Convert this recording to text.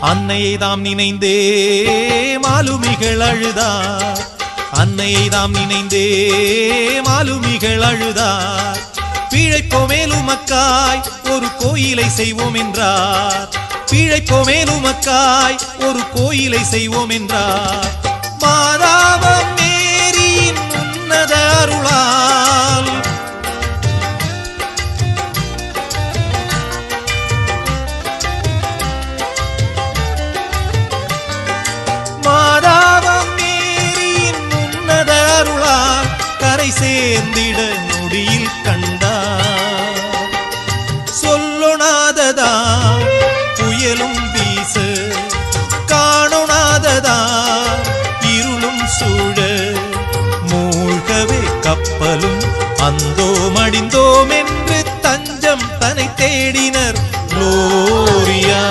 அன்னையை தாம் நினைந்தே மாலுமிகள் அழுதார். அன்னையை தாம் நினைந்தே மாலுமிகள் அழுதார். பிழைப்போமேலுமக்காய் ஒரு கோயிலை செய்வோம் என்றார். பிழைப்போமேலுமக்காய் ஒரு கோயிலை செய்வோம் என்றார். மாதாவம் மேரியின் உன்னத அருளால் கரை சேர்ந்திட நொடியில் கண்டார். சொல்லொணாததா புயலும் வீச, காணொணாததா இருளும் சூழ, மூழ்கவே கப்பலும் அந்தோம் அடிந்தோம் என்று தஞ்சம் தன்னை தேடினர். குளோரியா